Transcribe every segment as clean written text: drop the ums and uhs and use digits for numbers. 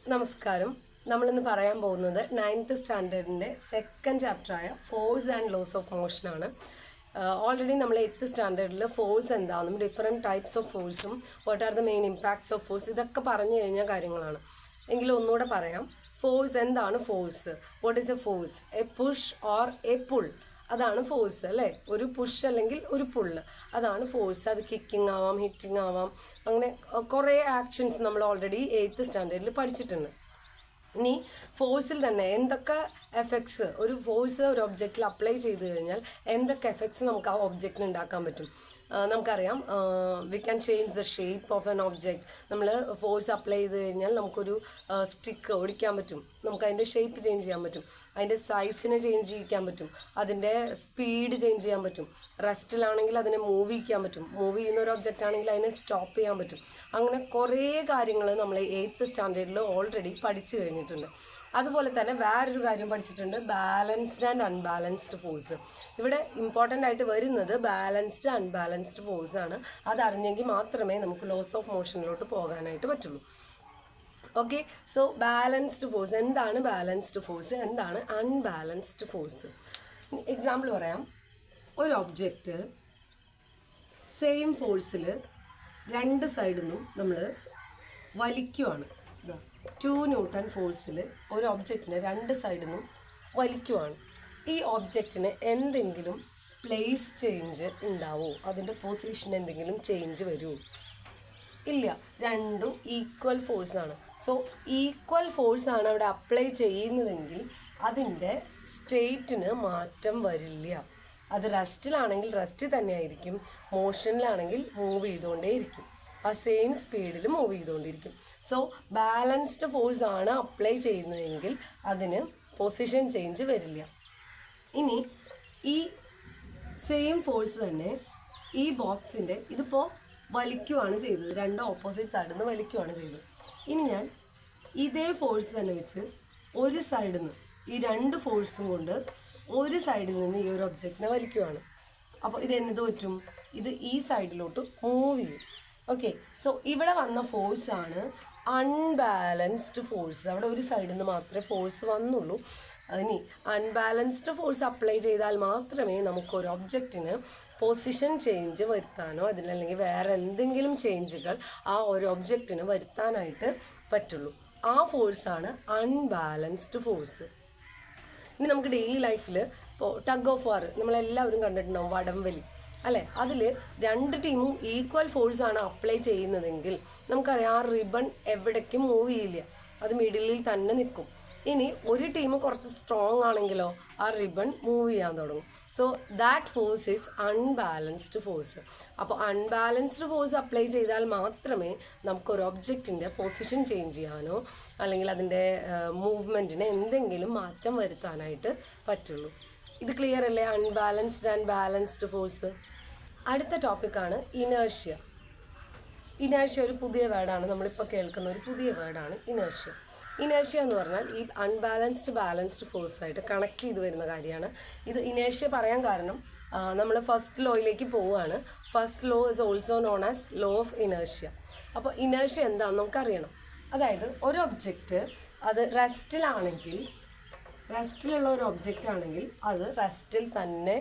നമസ്കാരം. നമ്മളിന്ന് പറയാൻ പോകുന്നത് 9th സ്റ്റാൻഡേർഡിൻ്റെ സെക്കൻഡ് ചാപ്റ്ററായ ഫോഴ്സ് ആൻഡ് ലോസ് ഓഫ് മോഷനാണ്. ഓൾറെഡി നമ്മൾ 8th സ്റ്റാൻഡേർഡിൽ ഫോഴ്സ് എന്താണെന്നും ഡിഫറെൻറ്റ് ടൈപ്സ് ഓഫ് ഫോഴ്സും what are the main impacts of force ഇതൊക്കെ പറഞ്ഞു കഴിഞ്ഞ കാര്യങ്ങളാണ്. എങ്കിലും ഒന്നുകൂടെ പറയാം. ഫോഴ്സ് എന്താണ്? Force what is a force? A push or a pull, അതാണ് ഫോഴ്സ് അല്ലേ. ഒരു പുഷ് അല്ലെങ്കിൽ ഒരു പുള്ള്, അതാണ് ഫോഴ്സ്. അത് കിക്കിംഗ് ആവാം, ഹിറ്റിംഗ് ആവാം, അങ്ങനെ കുറേ ആക്ഷൻസ് നമ്മൾ ഓൾറെഡി 8th സ്റ്റാൻഡേർഡിൽ പഠിച്ചിട്ടുണ്ട്. ഇനി ഫോഴ്സിൽ തന്നെ എന്തൊക്കെ എഫക്ട്സ് ഒരു ഫോഴ്സ് ഒരു ഒബ്ജക്റ്റിൽ അപ്ലൈ ചെയ്ത് കഴിഞ്ഞാൽ എന്തൊക്കെ എഫക്ട്സ് നമുക്ക് ആ ഒബ്ജക്റ്റിന് ഉണ്ടാക്കാൻ പറ്റും. നമുക്കറിയാം, we can change the shape of an object. നമ്മൾ ഫോഴ്സ് അപ്ലൈ ചെയ്ത് കഴിഞ്ഞാൽ നമുക്കൊരു സ്റ്റിക്ക് ഓടിക്കാൻ പറ്റും, നമുക്ക് അതിൻ്റെ ഷേപ്പ് ചേഞ്ച് ചെയ്യാൻ പറ്റും, അതിൻ്റെ സൈസിനെ ചേഞ്ച് ചെയ്യിക്കാൻ പറ്റും, അതിൻ്റെ സ്പീഡ് ചേഞ്ച് ചെയ്യാൻ പറ്റും. റെസ്റ്റിലാണെങ്കിൽ അതിനെ മൂവ് ചെയ്യിക്കാൻ പറ്റും, മൂവ് ചെയ്യുന്ന ഒരു ഒബ്ജക്റ്റ് ആണെങ്കിൽ അതിനെ സ്റ്റോപ്പ് ചെയ്യാൻ പറ്റും. അങ്ങനെ കുറേ കാര്യങ്ങൾ നമ്മൾ 8th സ്റ്റാൻഡേർഡിൽ ഓൾറെഡി പഠിച്ചു കഴിഞ്ഞിട്ടുണ്ട്. അതുപോലെ തന്നെ വേറൊരു കാര്യം പഠിച്ചിട്ടുണ്ട്, ബാലൻസ്ഡ് ആൻഡ് അൺബാലൻസ്ഡ് ഫോഴ്സ്. ഇവിടെ ഇമ്പോർട്ടൻ്റ് ആയിട്ട് വരുന്നത് ബാലൻസ്ഡ് അൺബാലൻസ്ഡ് ഫോഴ്സ് ആണ്. അതറിഞ്ഞെങ്കിൽ മാത്രമേ നമുക്ക് ലോസ് ഓഫ് മോഷനിലോട്ട് പോകാനായിട്ട് പറ്റുള്ളൂ. ഓക്കെ, സോ ബാലൻസ്ഡ് ഫോഴ്സ് എന്താണ്? ബാലൻസ്ഡ് ഫോഴ്സ് എന്താണ്? Unbalanced force. എക്സാമ്പിൾ പറയാം. ഒരു ഒബ്ജക്റ്റ് സെയിം ഫോഴ്സിൽ രണ്ട് സൈഡിൽ നിന്നും നമ്മൾ വലിക്കുവാണ്. 2 ന്യൂട്ടൺ ഫോഴ്സിൽ ഒരു ഒബ്ജക്റ്റിനെ രണ്ട് സൈഡിൽ നിന്നും വലിക്കുവാണ്. ഈ ഒബ്ജക്റ്റിന് എന്തെങ്കിലും പ്ലേസ് ചേഞ്ച് ഉണ്ടാവോ? അതിൻ്റെ പൊസിഷൻ എന്തെങ്കിലും ചേഞ്ച് വരുമോ? ഇല്ല, രണ്ടും ഈക്വൽ ഫോഴ്സാണ്. സോ ഈക്വൽ ഫോഴ്സാണ് അവിടെ അപ്ലൈ ചെയ്യുന്നതെങ്കിൽ അതിൻ്റെ സ്റ്റേറ്റിന് മാറ്റം വരില്ല. അത് റെസ്റ്റിലാണെങ്കിൽ റെസ്റ്റ് തന്നെയായിരിക്കും, മോഷനിലാണെങ്കിൽ മൂവ് ചെയ്തുകൊണ്ടേയിരിക്കും, ആ സെയിം സ്പീഡിൽ മൂവ് ചെയ്തുകൊണ്ടിരിക്കും. സോ ബാലൻസ്ഡ് ഫോഴ്സ് ആണ് അപ്ലൈ ചെയ്യുന്നതെങ്കിൽ അതിന് പൊസിഷൻ ചേഞ്ച് വരില്ല. ഇനി ഈ സെയിം ഫോഴ്സ് തന്നെ ഈ ബോക്സിൻ്റെ ഇതിപ്പോൾ വലിക്കുവാണ് ചെയ്തത്, രണ്ട് ഓപ്പോസിറ്റ് സൈഡിൽ നിന്ന് വലിക്കുവാണ് ചെയ്തത്. ഇനി ഞാൻ ഇതേ ഫോഴ്സ് തന്നെ വെച്ച് ഒരു സൈഡിൽ നിന്ന് ഈ രണ്ട് ഫോഴ്സും കൊണ്ട് ഒരു സൈഡിൽ നിന്ന് ഈ ഒരു ഒബ്ജക്റ്റിനെ വലിക്കുവാണ്. അപ്പോൾ ഇത് എന്ത് പറ്റും? ഇത് ഈ സൈഡിലോട്ട് മൂവ് ചെയ്യും. ഓക്കെ, സോ ഇവിടെ വന്ന ഫോഴ്സാണ് അൺബാലൻസ്ഡ് ഫോഴ്സ്. അവിടെ ഒരു സൈഡിൽ നിന്ന് മാത്രമേ ഫോഴ്സ് വന്നുള്ളൂ. ഇനി അൺബാലൻസ്ഡ് ഫോഴ്സ് അപ്ലൈ ചെയ്താൽ മാത്രമേ നമുക്കൊരു ഒബ്ജക്റ്റിന് പൊസിഷൻ ചേഞ്ച് വരുത്താനോ അതിനല്ലെങ്കിൽ വേറെ എന്തെങ്കിലും ചേഞ്ചുകൾ ആ ഒരു ഒബ്ജക്റ്റിന് വരുത്താനായിട്ട് പറ്റുള്ളൂ. ആ ഫോഴ്സാണ് അൺബാലൻസ്ഡ് ഫോഴ്സ്. ഇനി നമുക്ക് ഡെയിലി ലൈഫിൽ ഇപ്പോൾ ടഗ് ഓഫ് വാർ നമ്മളെല്ലാവരും കണ്ടിട്ടുണ്ടാവും, വടംവലി അല്ലേ. അതിൽ രണ്ട് ടീമും ഈക്വൽ ഫോഴ്സാണ് അപ്ലൈ ചെയ്യുന്നതെങ്കിൽ നമുക്കറിയാം ആ റിബൺ എവിടേക്കും മൂവ് ചെയ്യില്ല, അത് മിഡിലിൽ തന്നെ നിൽക്കും. ഇനി ഒരു ടീം കുറച്ച് സ്ട്രോങ് ആണെങ്കിലോ ആ റിബൺ മൂവ് ചെയ്യാൻ തുടങ്ങും. So that force is unbalanced force. അപ്പോൾ അൺബാലൻസ്ഡ് ഫോഴ്സ് അപ്ലൈ ചെയ്താൽ മാത്രമേ നമുക്കൊരു ഒബ്ജക്റ്റിൻ്റെ പൊസിഷൻ ചേഞ്ച് ചെയ്യാനോ അല്ലെങ്കിൽ അതിൻ്റെ മൂവ്മെൻറ്റിന് എന്തെങ്കിലും മാറ്റം വരുത്താനായിട്ട് പറ്റുള്ളൂ. ഇത് ക്ലിയർ അല്ലേ? Unbalanced and balanced force. അടുത്ത ടോപ്പിക്കാണ് ഇനേർഷ്യ. ഇനേർഷ്യ ഒരു പുതിയ വേർഡാണ്, നമ്മളിപ്പോൾ കേൾക്കുന്ന ഒരു പുതിയ വേർഡാണ് ഇനേർഷ്യ. ഇനേർഷ്യ എന്ന് പറഞ്ഞാൽ ഈ അൺബാലൻസ്ഡ് ബാലൻസ്ഡ് ഫോഴ്സായിട്ട് കണക്ട് ചെയ്ത് വരുന്ന കാര്യമാണ്. ഇത് ഇനേർഷ്യ പറയാൻ കാരണം നമ്മൾ ഫസ്റ്റ് ലോയിലേക്ക് പോവുകയാണ്. First law is also known as law of inertia. അപ്പോൾ ഇനേർഷ്യ എന്താണെന്ന് നമുക്കറിയണം. അതായത് ഒരു ഒബ്ജക്റ്റ് അത് റെസ്റ്റിലാണെങ്കിൽ, റെസ്റ്റിലുള്ള ഒരു ഒബ്ജക്റ്റ് ആണെങ്കിൽ അത് റെസ്റ്റിൽ തന്നെ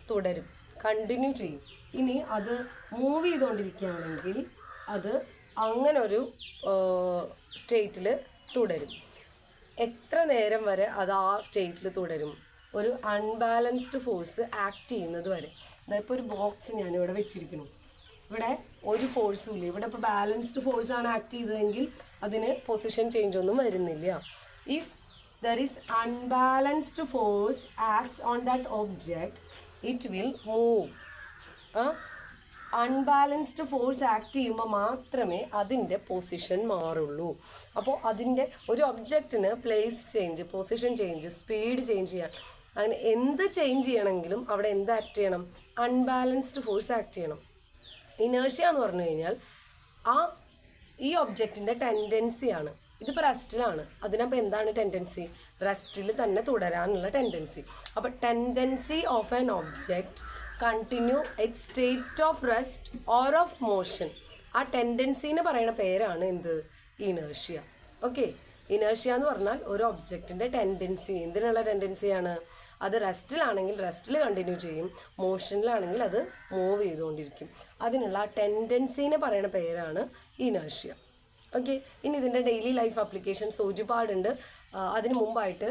തുടരും, കണ്ടിന്യൂ ചെയ്യും. ഇനി അത് മൂവ് ചെയ്തുകൊണ്ടിരിക്കുകയാണെങ്കിൽ അത് അങ്ങനൊരു സ്റ്റേറ്റിൽ തുടരും. എത്ര നേരം വരെ അത് ആ സ്റ്റേറ്റിൽ തുടരും? ഒരു അൺബാലൻസ്ഡ് ഫോഴ്സ് ആക്ട് ചെയ്യുന്നത് വരെ. അതായപ്പോൾ ഒരു ബോക്സ് ഞാനിവിടെ വെച്ചിരിക്കുന്നു, ഇവിടെ ഒരു ഫോഴ്സും ഇല്ല. ഇവിടെ ഇപ്പോൾ ബാലൻസ്ഡ് ഫോഴ്സാണ് ആക്ട് ചെയ്തതെങ്കിൽ അതിന് പൊസിഷൻ ചേഞ്ച് ഒന്നും വരുന്നില്ല. If there is unbalanced force acts on that object it will move. Unbalanced force act ചെയ്യുമ്പോൾ മാത്രമേ അതിൻ്റെ പൊസിഷൻ മാറുള്ളൂ. അപ്പോൾ അതിൻ്റെ ഒരു ഒബ്ജക്റ്റിന് place change, position change, speed change ചെയ്യാൻ, അങ്ങനെ എന്ത് ചേഞ്ച് ചെയ്യണമെങ്കിലും അവിടെ എന്ത് ആക്ട് ചെയ്യണം? അൺബാലൻസ്ഡ് ഫോഴ്സ് ആക്ട് ചെയ്യണം. ഇനേർഷ്യ എന്ന് പറഞ്ഞു കഴിഞ്ഞാൽ ഈ ഒബ്ജക്റ്റിൻ്റെ ടെൻഡൻസിയാണ്. ഇതിപ്പോൾ റെസ്റ്റിലാണ്, അതിനപ്പോൾ എന്താണ് ടെൻഡൻസി? റെസ്റ്റിൽ തന്നെ തുടരാനുള്ള ടെൻഡൻസി. അപ്പോൾ tendency of an object continue it state of rest or of motion. ആ ടെൻഡൻസിന്ന് പറയുന്ന പേരാണ് എന്ത്? ഇനേർഷ്യ. ഓക്കെ, ഇനേഷ്യ എന്ന് പറഞ്ഞാൽ ഒരു ഒബ്ജക്റ്റിൻ്റെ ടെൻഡൻസി. എന്തിനുള്ള ടെൻഡൻസിയാണ്? അത് റെസ്റ്റിലാണെങ്കിൽ റെസ്റ്റിൽ കണ്ടിന്യൂ ചെയ്യും, മോഷനിലാണെങ്കിൽ അത് മൂവ് ചെയ്തുകൊണ്ടിരിക്കും. അതിനുള്ള ടെൻഡൻസിനെ പറയുന്ന പേരാണ് ഇനേഷ്യ. ഓക്കെ, ഇനി ഇതിൻ്റെ ഡെയിലി ലൈഫ് ആപ്ലിക്കേഷൻസ് ഒരുപാടുണ്ട്. അതിന് മുമ്പായിട്ട്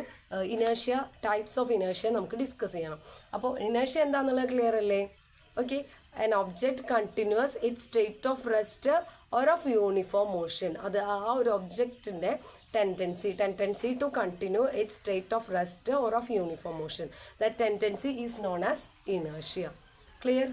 ഇനേഷ്യ, ടൈപ്സ് ഓഫ് ഇനേഷ്യ നമുക്ക് ഡിസ്കസ് ചെയ്യണം. അപ്പോൾ ഇനേഷ്യ എന്താണെന്നുള്ളത് ക്ലിയർ അല്ലേ? Okay, an object continuous its state of rest or of uniform motion. അത് ആ ഒരു ഒബ്ജക്റ്റിൻ്റെ tendency to continue its state of rest or of uniform motion. That tendency is known as inertia. Clear?